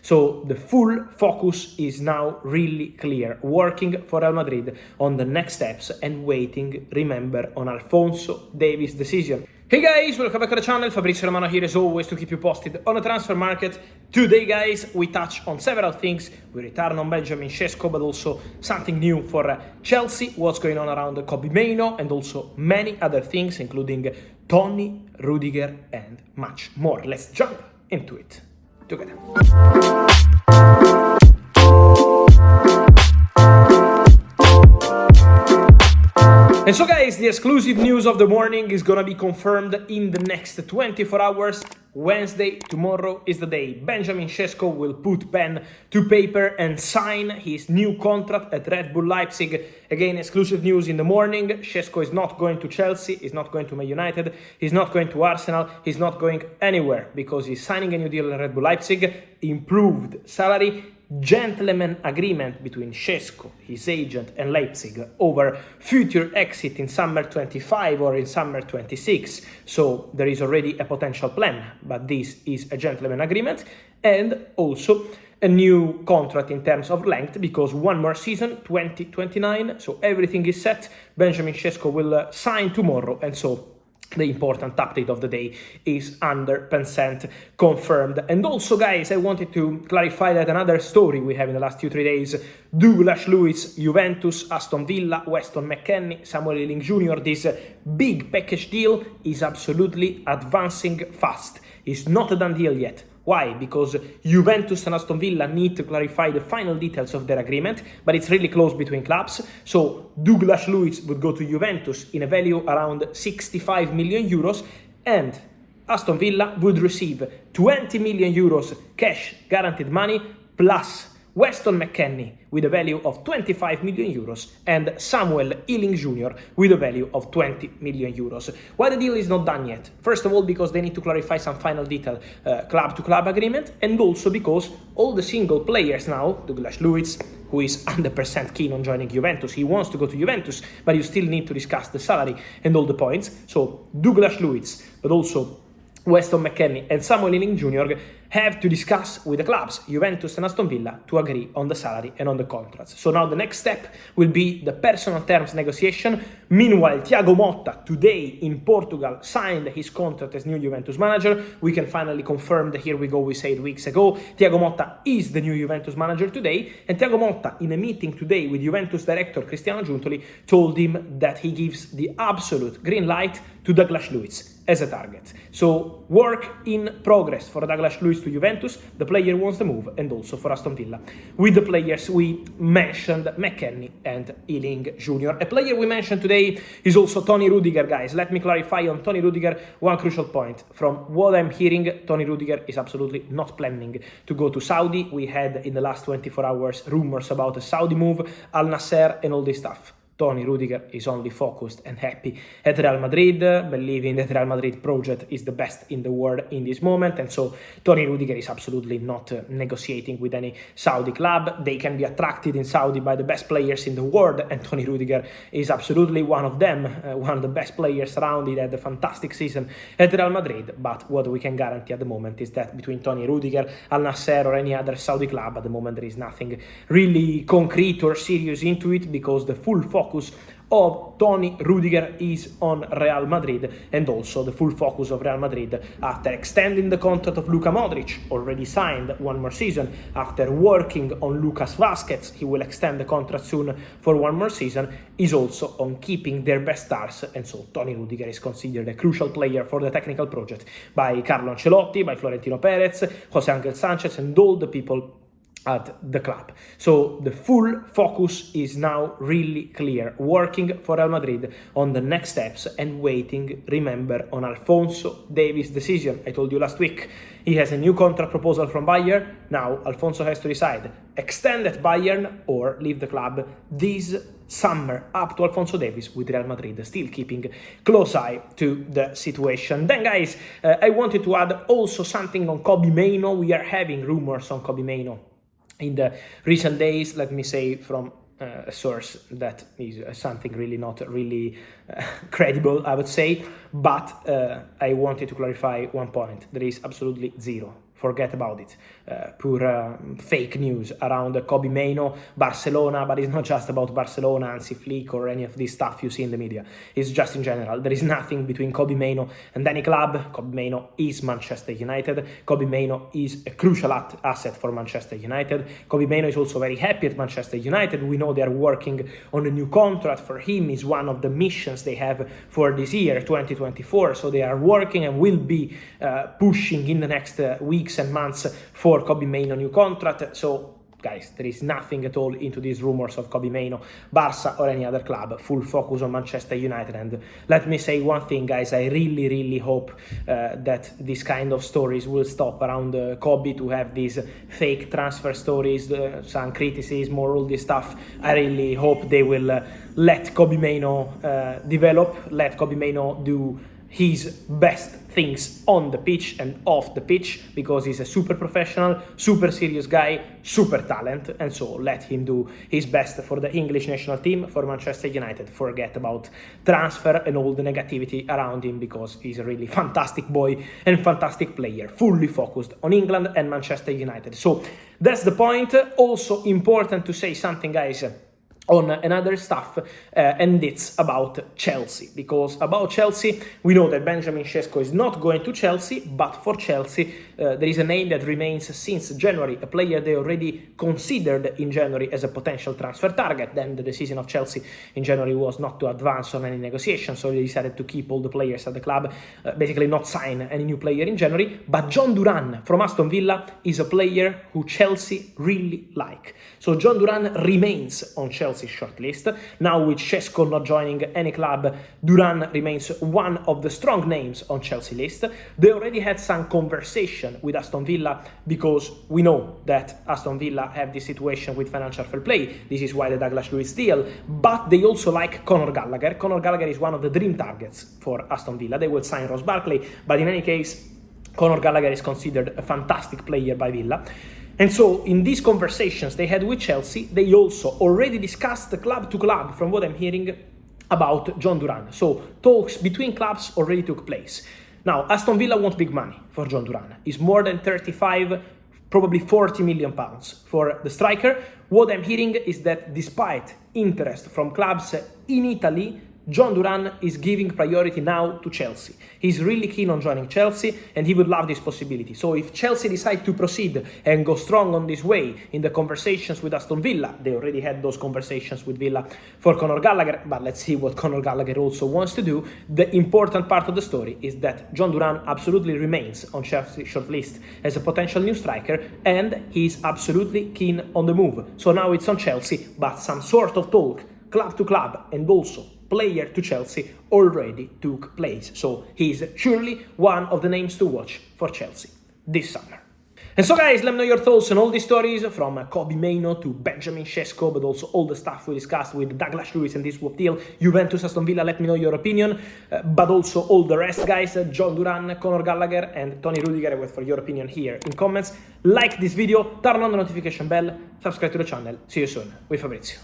So the full focus is now really clear, working for Real Madrid on the next steps and waiting, remember, on Alphonso Davies' decision. Hey guys, welcome back to the channel. Fabrizio Romano here as always to keep you posted on the transfer market. Today guys, we touch on several things. We return on Benjamin Sesko, but also something new for Chelsea, what's going on around Kobbie Mainoo, and also many other things, including Tony, Rudiger, and much more. Let's jump into it together. And so guys, the exclusive news of the morning is gonna be confirmed in the next 24 hours. Wednesday, tomorrow is the day. Benjamin Sesko will put pen to paper and sign his new contract at Red Bull Leipzig. Again, exclusive news in the morning. Sesko is not going to Chelsea, he's not going to Man United, he's not going to Arsenal, he's not going anywhere because he's signing a new deal at Red Bull Leipzig, improved salary, gentleman agreement between Sesko, his agent, and Leipzig over future exit in summer 25 or in summer 26. So there is already a potential plan, but this is a gentleman agreement, and also a new contract in terms of length, because one more season, 2029, so everything is set. Benjamin Sesko will sign tomorrow, and so the important update of the day is 100% confirmed. And also guys, I wanted to clarify that another story we have in the last 2-3 days, Douglas Luiz, Juventus, Aston Villa, Weston McKennie, Samuel Ealing Jr., this big package deal is absolutely advancing fast. It's not a done deal yet. Why? Because Juventus and Aston Villa need to clarify the final details of their agreement, but it's really close between clubs. So Douglas Luiz would go to Juventus in a value around 65 million euros, and Aston Villa would receive 20 million euros cash guaranteed money plus Weston McKennie with a value of 25 million euros and Samuel Ealing Jr. with a value of 20 million euros. Why the deal is not done yet? First of all, because they need to clarify some final detail, club-to-club agreement, and also because all the single players now, Douglas Luiz, who is 100% keen on joining Juventus, he wants to go to Juventus, but you still need to discuss the salary and all the points. So Douglas Luiz, but also Weston McKennie and Samuel Ealing Jr. have to discuss with the clubs, Juventus and Aston Villa, to agree on the salary and on the contracts. So now the next step will be the personal terms negotiation. Meanwhile, Thiago Motta today in Portugal signed his contract as new Juventus manager. We can finally confirm that here we go, we said weeks ago, Thiago Motta is the new Juventus manager today, and Thiago Motta in a meeting today with Juventus director Cristiano Giuntoli told him that he gives the absolute green light to Douglas Luiz as a target. So work in progress for Douglas Luiz to Juventus. The player wants the move, and also for Aston Villa. With the players we mentioned, McKennie and Ealing Jr. A player we mentioned today is also Tony Rudiger, guys. Let me clarify on Tony Rudiger one crucial point. From what I'm hearing, Tony Rudiger is absolutely not planning to go to Saudi. We had in the last 24 hours rumors about a Saudi move, Al Nassr and all this stuff. Tony Rudiger is only focused and happy at Real Madrid, believing that Real Madrid project is the best in the world in this moment, and so Tony Rudiger is absolutely not negotiating with any Saudi club. They can be attracted in Saudi by the best players in the world, and Tony Rudiger is absolutely one of them, one of the best players around. He had a fantastic season at Real Madrid, but what we can guarantee at the moment is that between Tony Rudiger, Al Nassr or any other Saudi club, at the moment there is nothing really concrete or serious into it, because the full focus of Tony Rudiger is on Real Madrid, and also the full focus of Real Madrid after extending the contract of Luka Modric, already signed one more season, after working on Lucas Vazquez, he will extend the contract soon for one more season, is also on keeping their best stars, and so Tony Rudiger is considered a crucial player for the technical project by Carlo Ancelotti, by Florentino Perez, Jose Angel Sanchez, and all the people at the club. So the full focus is now really clear, working for Real Madrid on the next steps and waiting, remember, on Alphonso Davies' decision. I told you last week, he has a new contract proposal from Bayern. Now Alphonso has to decide, extend at Bayern or leave the club this summer. Up to Alphonso Davies with Real Madrid, still keeping close eye to the situation. Then guys, I wanted to add also something on Kobbie Mainoo. We are having rumors on Kobbie Mainoo in the recent days, let me say from a source that is something really not really credible, I would say, but I wanted to clarify one point. There is absolutely zero Forget about it. Pure fake news around Kobbie Mainoo, Barcelona, but it's not just about Barcelona, Hansi Flick, or any of this stuff you see in the media. It's just in general. There is nothing between Kobbie Mainoo and any club. Kobbie Mainoo is Manchester United. Kobbie Mainoo is a crucial asset for Manchester United. Kobbie Mainoo is also very happy at Manchester United. We know they are working on a new contract for him. It's one of the missions they have for this year, 2024. So they are working and will be pushing in the next weeks and months for Kobbie Mainoo new contract. So guys, there is nothing at all into these rumors of Kobbie Mainoo, Barca or any other club. Full focus on Manchester United. And let me say one thing, guys, I really hope that this kind of stories will stop around Kobbie, to have these fake transfer stories, some criticism or all this stuff. I really hope they will let Kobbie Mainoo develop, let Kobbie Mainoo do his best things on the pitch and off the pitch, because he's a super professional, super serious guy, super talent, and so let him do his best for the English national team, for Manchester United. Forget about transfer and all the negativity around him, because he's a really fantastic boy and fantastic player, fully focused on England and Manchester United. So that's the point. Also important to say something, guys, on another stuff, and it's about Chelsea, because about Chelsea we know that Benjamin Sesko is not going to Chelsea, but for Chelsea there is a name that remains since January, a player they already considered in January as a potential transfer target. Then the decision of Chelsea in January was not to advance on any negotiations, so they decided to keep all the players at the club, basically not sign any new player in January. But John Duran from Aston Villa is a player who Chelsea really like, so John Duran remains on Chelsea shortlist. Now with Sesko not joining any club, Duran remains one of the strong names on Chelsea list. They already had some conversation with Aston Villa, because we know that Aston Villa have this situation with financial fair play. This is why the Douglas Luiz deal, but they also like Conor Gallagher. Conor Gallagher is one of the dream targets for Aston Villa. They will sign Ross Barkley, but in any case, Conor Gallagher is considered a fantastic player by Villa. And so in these conversations they had with Chelsea, they also already discussed club to club, from what I'm hearing, about John Duran. So talks between clubs already took place. Now Aston Villa want big money for John Duran. It's more than 35, probably 40 million pounds for the striker. What I'm hearing is that despite interest from clubs in Italy, John Duran is giving priority now to Chelsea. He's really keen on joining Chelsea and he would love this possibility. So if Chelsea decide to proceed and go strong on this way in the conversations with Aston Villa, they already had those conversations with Villa for Conor Gallagher, but let's see what Conor Gallagher also wants to do. The important part of the story is that John Duran absolutely remains on Chelsea's shortlist as a potential new striker, and he's absolutely keen on the move. So now it's on Chelsea, but some sort of talk, club to club and also player to Chelsea, already took place. So he's surely one of the names to watch for Chelsea this summer. And so guys, let me know your thoughts on all these stories, from Kobbie Mainoo to Benjamin Sesko, but also all the stuff we discussed with Douglas Luiz and this swap deal, Juventus, Aston Villa. Let me know your opinion, but also all the rest, guys, John Duran, Conor Gallagher and Tony Rudiger. I wait for your opinion here in comments. Like this video, turn on the notification bell, subscribe to the channel. See you soon with Fabrizio.